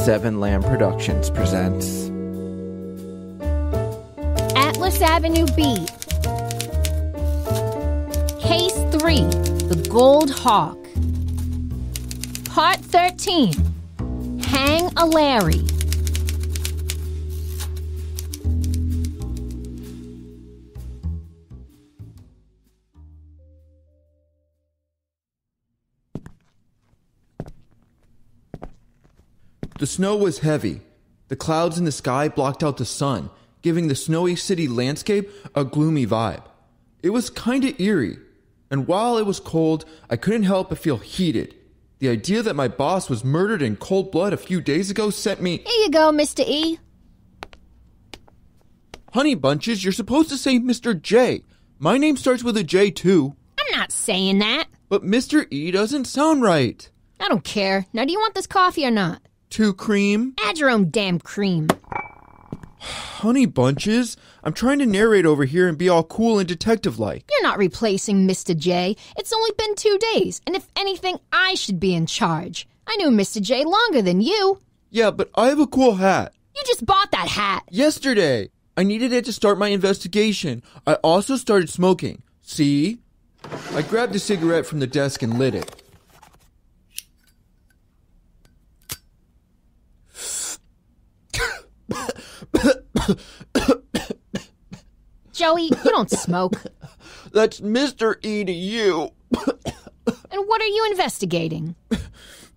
Seven Lamb Productions presents Atlas Avenue B. Case 3, The Gold Hawk. Part 13, Hang a Larry. The snow was heavy. The clouds in the sky blocked out the sun, giving the snowy city landscape a gloomy vibe. It was kinda eerie, and while it was cold, I couldn't help but feel heated. The idea that my boss was murdered in cold blood a few days ago sent me... Here you go, Mr. E. Honey Bunches, you're supposed to say Mr. J. My name starts with a J too. I'm not saying that. But Mr. E doesn't sound right. I don't care. Now, do you want this coffee or not? 2 cream? Add your own damn cream. Honey Bunches, I'm trying to narrate over here and be all cool and detective-like. You're not replacing Mr. J. It's only been 2 days, and if anything, I should be in charge. I knew Mr. J longer than you. Yeah, but I have a cool hat. You just bought that hat. Yesterday. I needed it to start my investigation. I also started smoking. See? I grabbed a cigarette from the desk and lit it. Joey, you don't smoke. That's Mr. E to you. And what are you investigating?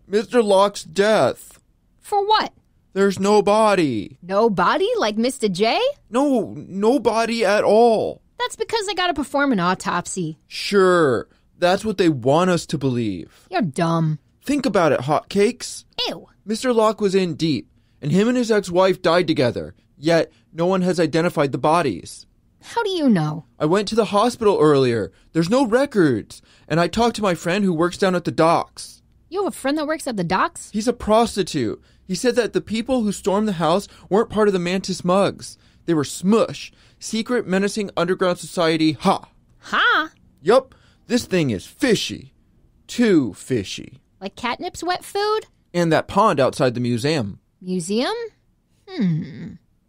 Mr. Locke's death. For what? There's no body. No body like Mr. J? No body at all. That's because I gotta perform an autopsy. Sure, that's what they want us to believe. You're dumb. Think about it, hotcakes. Ew. Mr. Locke was in deep, and him and his ex-wife died together, yet no one has identified the bodies. How do you know? I went to the hospital earlier. There's no records. And I talked to my friend who works down at the docks. You have a friend that works at the docks? He's a prostitute. He said that the people who stormed the house weren't part of the Mantis Muggs. They were Smush, secret menacing underground society, ha. Ha? Yup, this thing is fishy. Too fishy. Like catnip's wet food? And that pond outside the museum. Museum?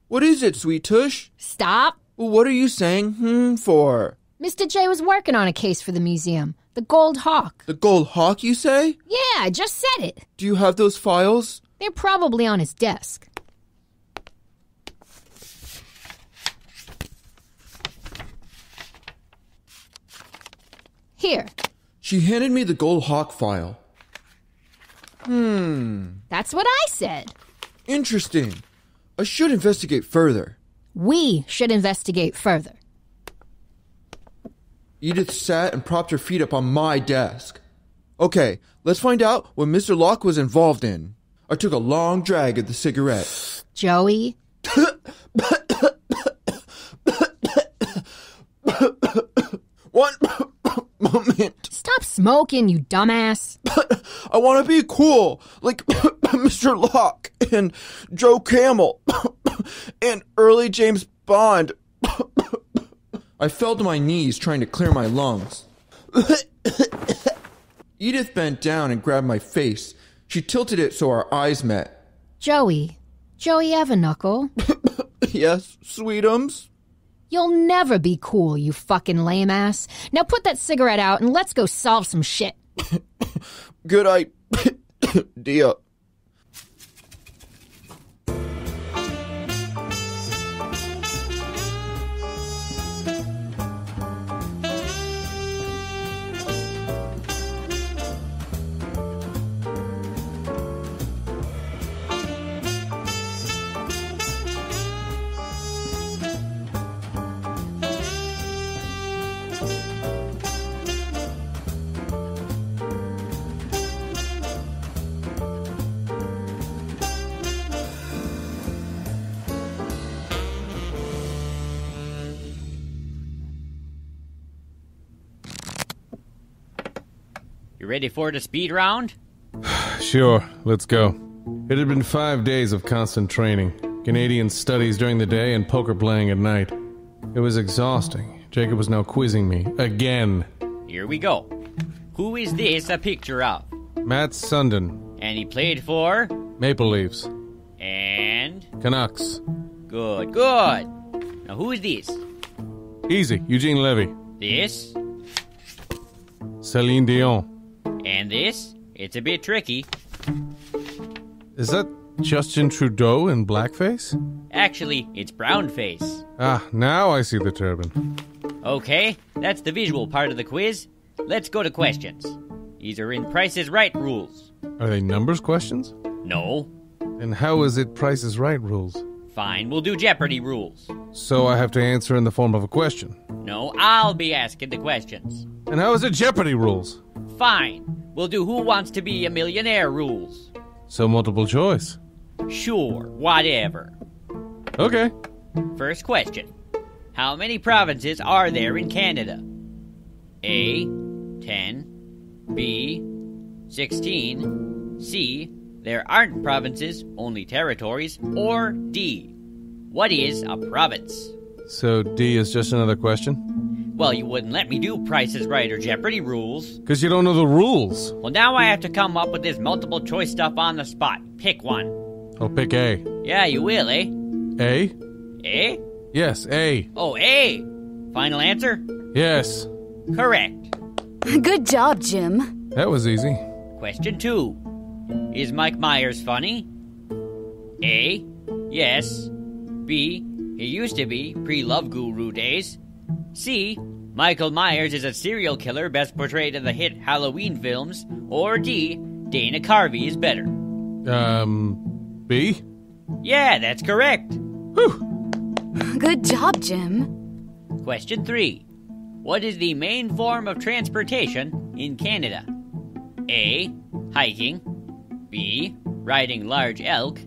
What is it, Sweet Tush? Stop. Well, what are you saying for? Mr. J was working on a case for the museum. The Gold Hawk. The Gold Hawk, you say? Yeah, I just said it. Do you have those files? They're probably on his desk. Here. She handed me the Gold Hawk file. That's what I said. Interesting. I should investigate further. We should investigate further. Edith sat and propped her feet up on my desk. Okay, let's find out what Mr. Locke was involved in. I took a long drag at the cigarette. Joey? One moment. Stop smoking, you dumbass. I want to be cool, like Mr. Locke and Joe Camel and early James Bond. I fell to my knees trying to clear my lungs. Edith bent down and grabbed my face. She tilted it so our eyes met. Joey Everknuckle. Yes, sweetums? You'll never be cool, you fucking lame ass. Now put that cigarette out and let's go solve some shit. Good idea. You ready for the speed round? Sure, let's go. It had been 5 days of constant training. Canadian studies during the day and poker playing at night. It was exhausting. Jacob was now quizzing me. Again. Here we go. Who is this a picture of? Matt Sundin. And he played for? Maple Leafs. Canucks. Good, good. Now who is this? Easy. Eugene Levy. This? Celine Dion. And this? It's a bit tricky. Is that Justin Trudeau in blackface? Actually, it's brownface. Ah, now I see the turban. Okay, that's the visual part of the quiz. Let's go to questions. These are in Price is Right rules. Are they numbers questions? No. And how is it Price is Right rules? Fine, we'll do Jeopardy rules. So I have to answer in the form of a question. No, I'll be asking the questions. And how is it Jeopardy rules? Fine, we'll do Who Wants to Be a Millionaire rules. So multiple choice. Sure, whatever. Okay. First question. How many provinces are there in Canada? A. 10. B. 16. C. There aren't provinces, only territories. Or D. What is a province? So D is just another question? Well, you wouldn't let me do Price is Right or Jeopardy rules. Because you don't know the rules. Well, now I have to come up with this multiple choice stuff on the spot. Pick one. I'll pick A. Yeah, you will, eh? A? A? Yes, A. Oh, A. Final answer? Yes. Correct. Good job, Jim. That was easy. Question 2. Is Mike Myers funny? A. Yes. B. He used to be, pre-Love Guru days. C. Michael Myers is a serial killer best portrayed in the hit Halloween films. Or D. Dana Carvey is better. B? Yeah, that's correct. Whew. Good job, Jim. Question 3. What is the main form of transportation in Canada? A. Hiking. B. Riding large elk.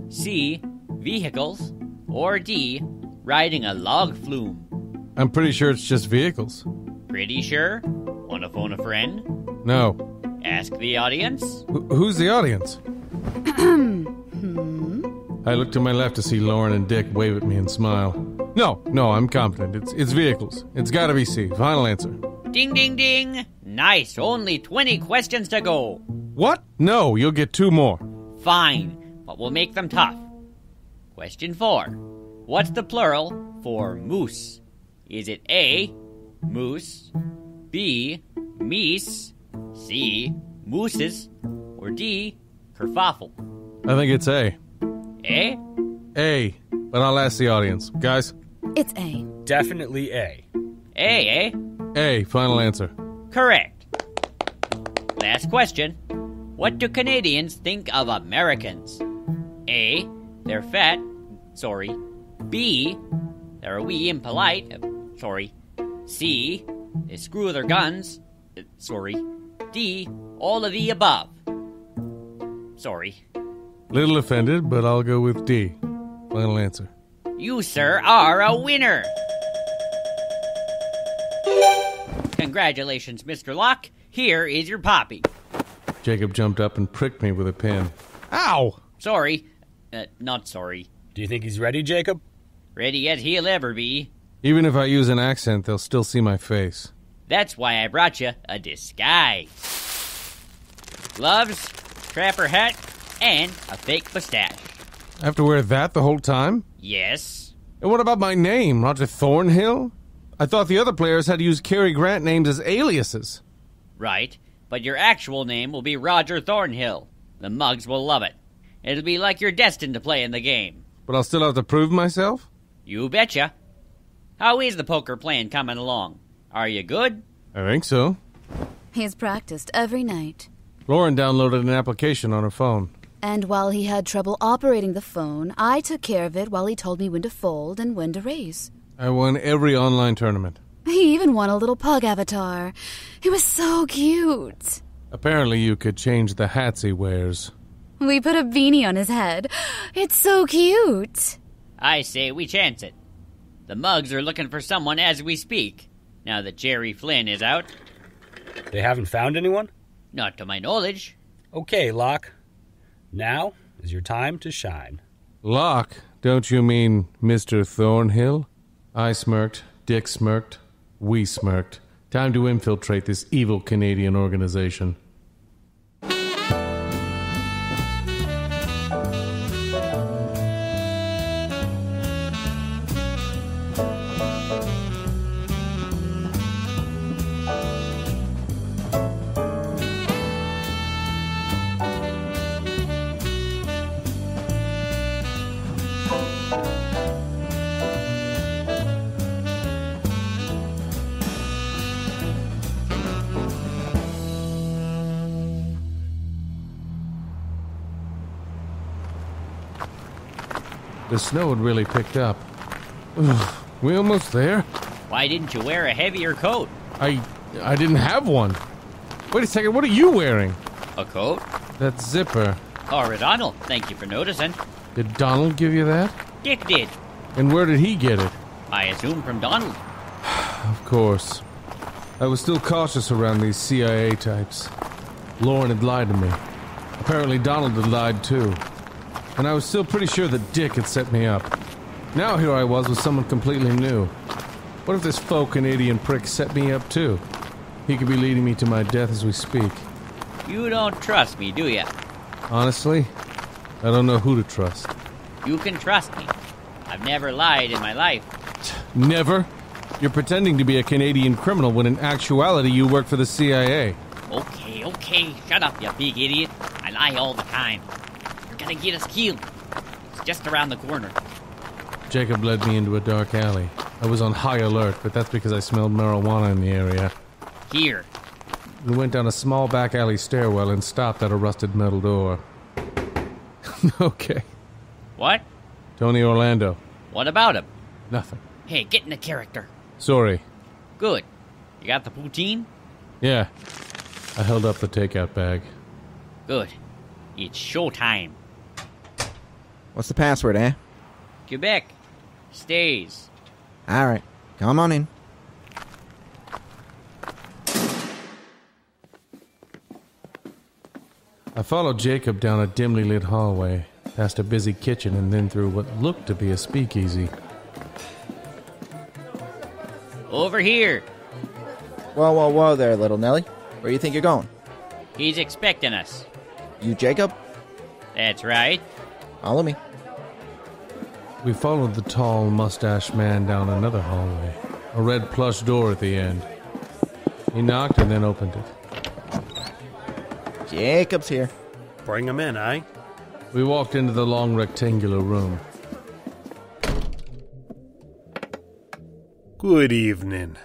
C. Vehicles. Or D. Riding a log flume. I'm pretty sure it's just vehicles. Pretty sure? Wanna phone a friend? No. Ask the audience? Who's the audience? I look to my left to see Lauren and Dick wave at me and smile. No, I'm confident. It's vehicles. It's gotta be C. Final answer. Ding, ding, ding. Nice. Only 20 questions to go. What? No, you'll get 2 more. Fine, but we'll make them tough. Question 4. What's the plural for moose? Is it A. Moose, B. Meese, C. Mooses, or D. Kerfuffle? I think it's A. A? A. But I'll ask the audience. Guys? It's A. Definitely A. A, eh? A. Final answer. Correct. Last question. What do Canadians think of Americans? A. They're fat. Sorry. B. They're wee impolite. Sorry. C. They screw their guns. Sorry. D. All of the above. Sorry. Little offended, but I'll go with D. Final answer. You, sir, are a winner. Congratulations, Mr. Locke. Here is your poppy. Jacob jumped up and pricked me with a pin. Ow! Sorry. Not sorry. Do you think he's ready, Jacob? Ready as he'll ever be. Even if I use an accent, they'll still see my face. That's why I brought you a disguise. Gloves, trapper hat, and a fake mustache. I have to wear that the whole time? Yes. And what about my name, Roger Thornhill? I thought the other players had to use Cary Grant names as aliases. Right, but your actual name will be Roger Thornhill. The Muggs will love it. It'll be like you're destined to play in the game. But I'll still have to prove myself? You betcha. How is the poker playing coming along? Are you good? I think so. He's practiced every night. Lauren downloaded an application on her phone. And while he had trouble operating the phone, I took care of it while he told me when to fold and when to raise. I won every online tournament. He even won a little pug avatar. He was so cute. Apparently you could change the hats he wears. We put a beanie on his head. It's so cute. I say we chance it. The Muggs are looking for someone as we speak, now that Jerry Flynn is out. They haven't found anyone? Not to my knowledge. Okay, Locke. Now is your time to shine. Locke? Don't you mean Mr. Thornhill? I smirked, Dick smirked, we smirked. Time to infiltrate this evil Canadian organization. The snow had really picked up. Ugh, we almost there? Why didn't you wear a heavier coat? I didn't have one. Wait a second, what are you wearing? A coat? That zipper. Or a Donald, thank you for noticing. Did Donald give you that? Dick did. And where did he get it? I assume from Donald. Of course. I was still cautious around these CIA types. Lauren had lied to me. Apparently Donald had lied too. And I was still pretty sure that Dick had set me up. Now here I was with someone completely new. What if this faux Canadian prick set me up too? He could be leading me to my death as we speak. You don't trust me, do ya? Honestly, I don't know who to trust. You can trust me. I've never lied in my life. Never? You're pretending to be a Canadian criminal when in actuality you work for the CIA. Okay, shut up, you big idiot. I lie all the time. You're gonna get us killed. It's just around the corner. Jacob led me into a dark alley. I was on high alert, but that's because I smelled marijuana in the area. Here. We went down a small back alley stairwell and stopped at a rusted metal door. Okay. What? Tony Orlando. What about him? Nothing. Hey, get in the character. Sorry. Good. You got the poutine? Yeah. I held up the takeout bag. Good. It's showtime. What's the password, eh? Quebec. Stays. Alright, come on in. I followed Jacob down a dimly lit hallway, past a busy kitchen and then through what looked to be a speakeasy. Over here. Whoa there, little Nelly. Where do you think you're going? He's expecting us. You Jacob? That's right. Follow me. We followed the tall, mustached man down another hallway, a red plush door at the end. He knocked and then opened it. Jacob's here. Bring him in, eh? We walked into the long rectangular room. Good evening.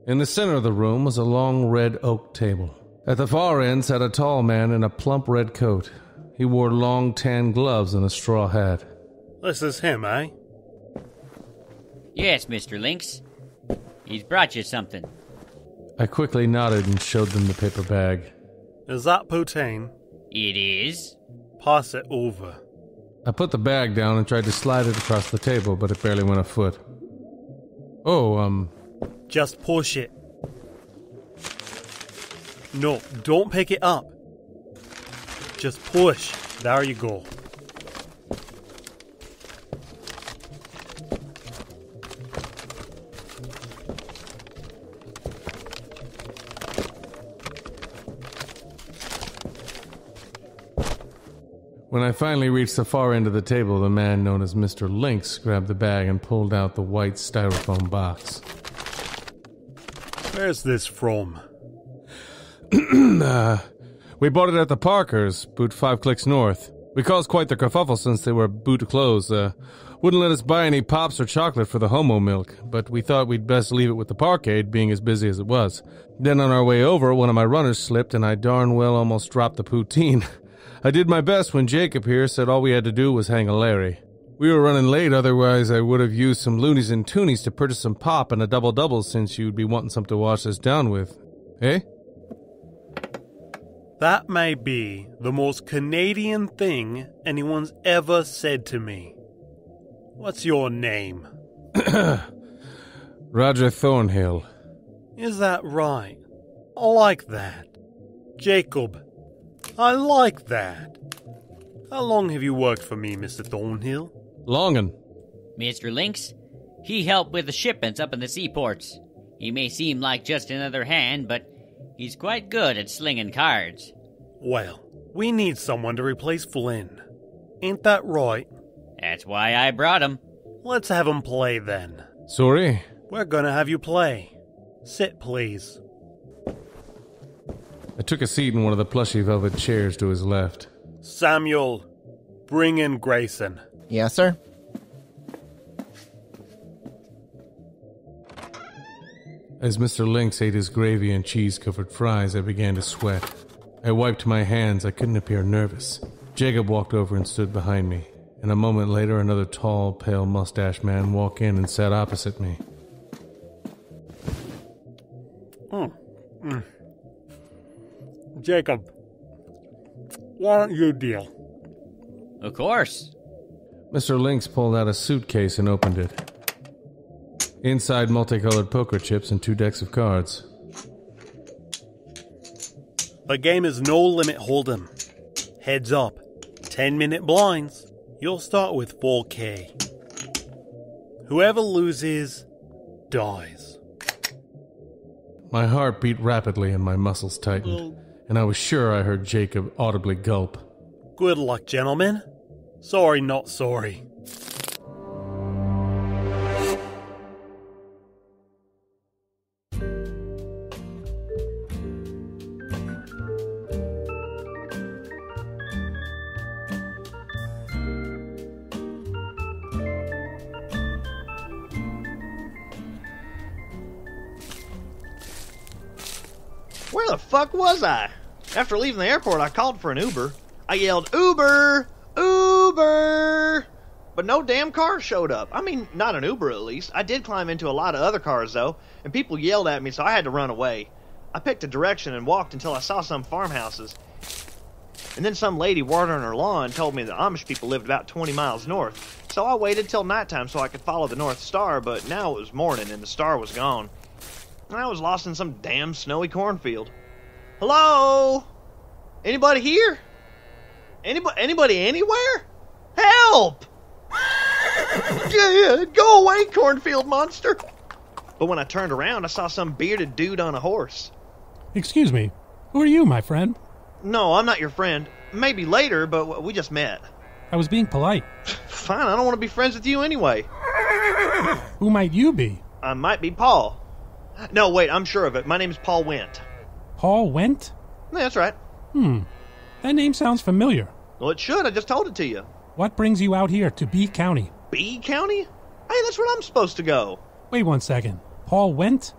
In the center of the room was a long red oak table. At the far end sat a tall man in a plump red coat. He wore long tan gloves and a straw hat. This is him, eh? Yes, Mr. Lynx. He's brought you something. I quickly nodded and showed them the paper bag. Is that poutine? It is. Pass it over. I put the bag down and tried to slide it across the table, but it barely went a foot. Just push it. No, don't pick it up. Just push. There you go. When I finally reached the far end of the table, the man known as Mr. Lynx grabbed the bag and pulled out the white styrofoam box. Where's this from? We bought it at the Parkers, boot 5 clicks north. We caused quite the kerfuffle since they were boot closed. Wouldn't let us buy any pops or chocolate for the homo milk, but we thought we'd best leave it with the parkade, being as busy as it was. Then on our way over, one of my runners slipped and I darn well almost dropped the poutine. I did my best when Jacob here said all we had to do was hang a Larry. We were running late, otherwise I would have used some loonies and toonies to purchase some pop and a double-double since you'd be wanting something to wash us down with. Eh? That may be the most Canadian thing anyone's ever said to me. What's your name? Roger Thornhill. Is that right? I like that. Jacob. I like that. How long have you worked for me, Mr. Thornhill? Longin. Mr. Lynx, he helped with the shipments up in the seaports. He may seem like just another hand, but he's quite good at slinging cards. Well, we need someone to replace Flynn. Ain't that right? That's why I brought him. Let's have him play then. Sorry? We're gonna have you play. Sit, please. I took a seat in one of the plushy velvet chairs to his left. Samuel, bring in Grayson. Yes, sir. As Mr. Lynx ate his gravy and cheese-covered fries, I began to sweat. I wiped my hands. I couldn't appear nervous. Jacob walked over and stood behind me. and a moment later another tall, pale mustached man walked in and sat opposite me. Jacob, why don't you deal? Of course. Mr. Lynx pulled out a suitcase and opened it. Inside, multicolored poker chips and 2 decks of cards. The game is no limit hold'em. Heads up, 10-minute blinds. You'll start with 4K. Whoever loses, dies. My heart beat rapidly and my muscles tightened, and I was sure I heard Jacob audibly gulp. Good luck, gentlemen. Sorry, not sorry. Where the fuck was I? After leaving the airport, I called for an Uber. I yelled, "Uber! Uber!" But no damn car showed up. I mean, not an Uber at least. I did climb into a lot of other cars, though, and people yelled at me, so I had to run away. I picked a direction and walked until I saw some farmhouses. And then some lady watering her lawn told me the Amish people lived about 20 miles north. So I waited till nighttime so I could follow the North Star, but now it was morning and the star was gone. I was lost in some damn snowy cornfield. Hello? Anybody here? Anybody anywhere? Help! Go away, cornfield monster! But when I turned around, I saw some bearded dude on a horse. Excuse me, who are you, my friend? No, I'm not your friend. Maybe later, but we just met. I was being polite. Fine, I don't want to be friends with you anyway. Who might you be? I might be Paul. No, wait, I'm sure of it. My name's Paul Went. Paul Went? Yeah, that's right. That name sounds familiar. Well, it should. I just told it to you. What brings you out here to B County? B County? Hey, that's where I'm supposed to go. Wait 1 second. Paul Went?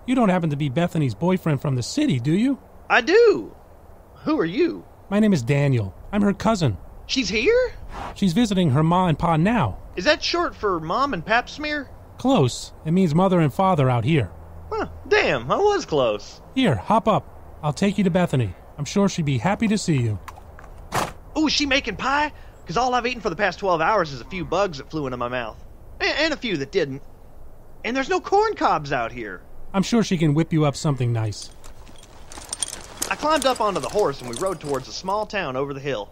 You don't happen to be Bethany's boyfriend from the city, do you? I do. Who are you? My name is Daniel. I'm her cousin. She's here? She's visiting her ma and pa now. Is that short for Mom and Pap Smear? Close. It means mother and father out here. Huh, damn, I was close. Here, hop up. I'll take you to Bethany. I'm sure she'd be happy to see you. Ooh, is she making pie? Because all I've eaten for the past 12 hours is a few bugs that flew into my mouth. And a few that didn't. And there's no corn cobs out here. I'm sure she can whip you up something nice. I climbed up onto the horse and we rode towards a small town over the hill.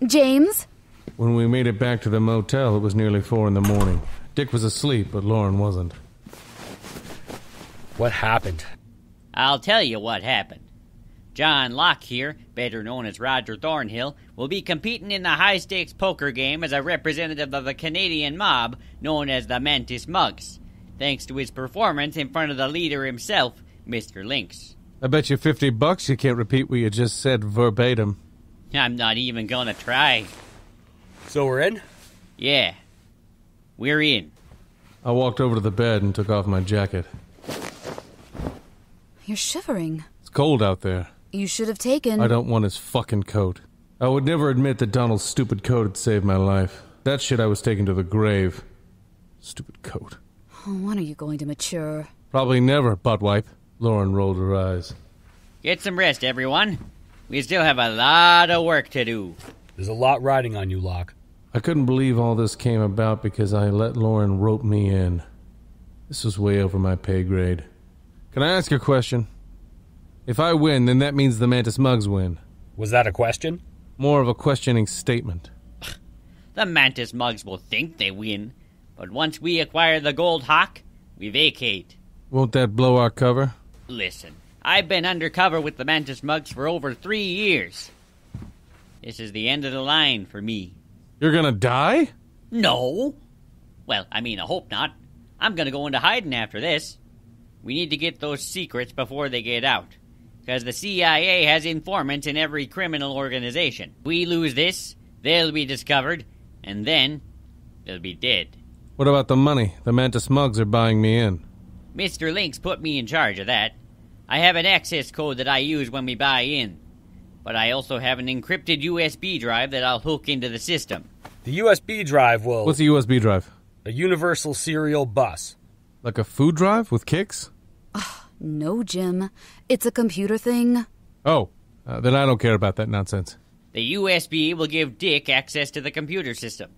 James? When we made it back to the motel, it was nearly 4 in the morning. Dick was asleep, but Lauren wasn't. What happened? I'll tell you what happened. John Locke here, better known as Roger Thornhill, will be competing in the high-stakes poker game as a representative of the Canadian mob known as the Mantis Muggs, thanks to his performance in front of the leader himself, Mr. Lynx. I bet you $50 you can't repeat what you just said verbatim. I'm not even gonna try. So we're in? Yeah, we're in. I walked over to the bed and took off my jacket. You're shivering. It's cold out there. You should have taken... I don't want his fucking coat. I would never admit that Donald's stupid coat had saved my life. That shit I was taking to the grave. Stupid coat. Oh, when are you going to mature? Probably never, buttwipe. Lauren rolled her eyes. Get some rest, everyone. We still have a lot of work to do. There's a lot riding on you, Locke. I couldn't believe all this came about because I let Lauren rope me in. This was way over my pay grade. Can I ask a question? If I win, then that means the Mantis Muggs win. Was that a question? More of a questioning statement. The Mantis Muggs will think they win, but once we acquire the Gold Hawk, we vacate. Won't that blow our cover? Listen, I've been undercover with the Mantis Muggs for over 3 years. This is the end of the line for me. You're gonna die? No. Well, I hope not. I'm gonna go into hiding after this. We need to get those secrets before they get out. Because the CIA has informants in every criminal organization. If we lose this, they'll be discovered, and then they'll be dead. What about the money? The Mantis Muggs are buying me in. Mr. Lynx put me in charge of that. I have an access code that I use when we buy in. But I also have an encrypted USB drive that I'll hook into the system. The USB drive will... What's a USB drive? A universal serial bus. Like a food drive with kicks? No, Jim. It's a computer thing. Oh, then I don't care about that nonsense. The USB will give Dick access to the computer system.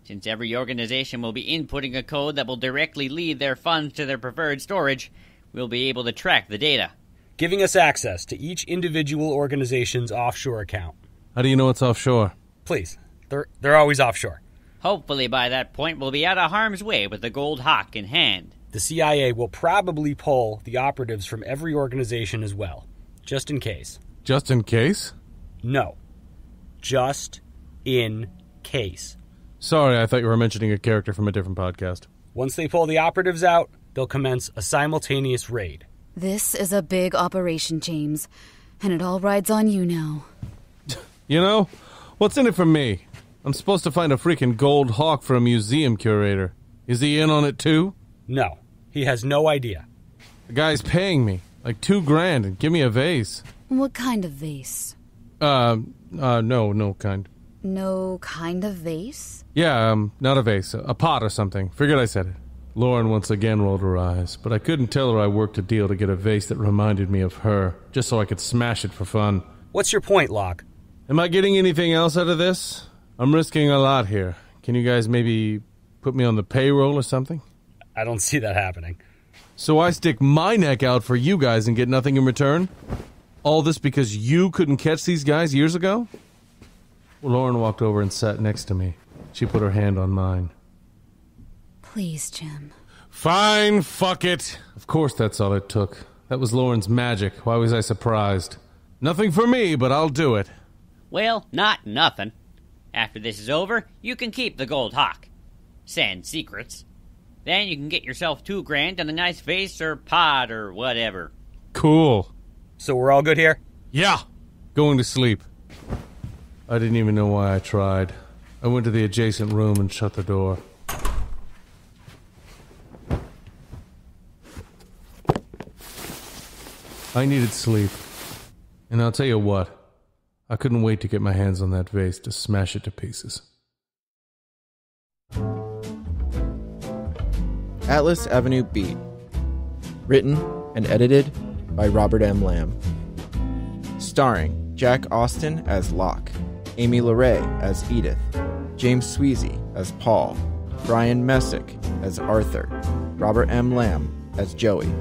Since every organization will be inputting a code that will directly lead their funds to their preferred storage, we'll be able to track the data. Giving us access to each individual organization's offshore account. How do you know it's offshore? Please. They're always offshore. Hopefully by that point we'll be out of harm's way with the Gold Hawk in hand. The CIA will probably pull the operatives from every organization as well. Just in case. Just in case? No. Just in case. Sorry, I thought you were mentioning a character from a different podcast. Once they pull the operatives out, they'll commence a simultaneous raid. This is a big operation, James. And it all rides on you now. You know, what's in it for me? I'm supposed to find a freaking gold hawk for a museum curator. Is he in on it too? No. He has no idea. The guy's paying me like $2,000 and give me a vase. What kind of vase? No kind. No kind of vase? Yeah, not a vase. A pot or something. Figured I said it. Lauren once again rolled her eyes, but I couldn't tell her I worked a deal to get a vase that reminded me of her, just so I could smash it for fun. What's your point, Locke? Am I getting anything else out of this? I'm risking a lot here. Can you guys maybe put me on the payroll or something? I don't see that happening. So I stick my neck out for you guys and get nothing in return? All this because you couldn't catch these guys years ago? Well, Lauren walked over and sat next to me. She put her hand on mine. Please, Jim. Fine, fuck it. Of course that's all it took. That was Lauren's magic. Why was I surprised? Nothing for me, but I'll do it. Well, not nothing. After this is over, you can keep the Gold Hawk. Send secrets. Then you can get yourself $2,000 and a nice vase or pot or whatever. Cool. So we're all good here? Yeah. Going to sleep. I didn't even know why I tried. I went to the adjacent room and shut the door. I needed sleep. And I'll tell you what, I couldn't wait to get my hands on that vase to smash it to pieces. Atlas Avenue Beat. Written and edited by Robert M. Lamb. Starring Jack Austin as Locke, Amy LeRae as Edith, James Sweezy as Paul, Brian Messick as Arthur, Robert M. Lamb as Joey,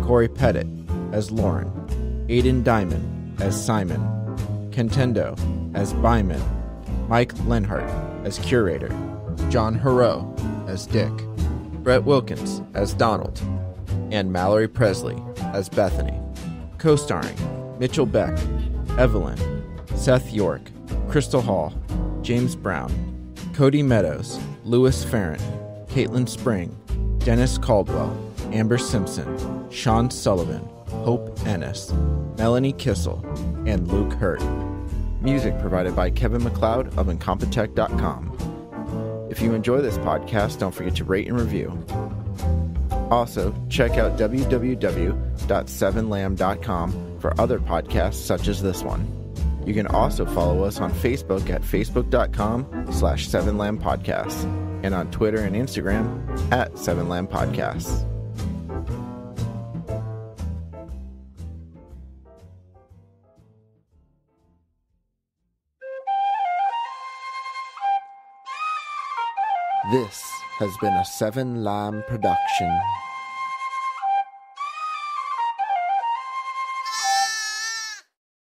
Corey Pettit as Lauren, Aidan Diamond as Simon, Contendo as Byman, Mike Lenhart as Curator, John Hero as Dick, Brett Wilkins as Donald, and Mallory Presley as Bethany. Co-starring Mitchell Beck, Evelyn, Seth York, Crystal Hall, James Brown, Cody Meadows, Louis Farrant, Caitlin Spring, Dennis Caldwell, Amber Simpson, Sean Sullivan, Hope Ennis, Melanie Kissel, and Luke Hurt. Music provided by Kevin MacLeod of Incompetech.com. If you enjoy this podcast, don't forget to rate and review. Also, check out www.7lamb.com for other podcasts such as this one. You can also follow us on Facebook at facebook.com/7lambpodcasts and on Twitter and Instagram at 7lambpodcasts. This has been a 7 Lamb production.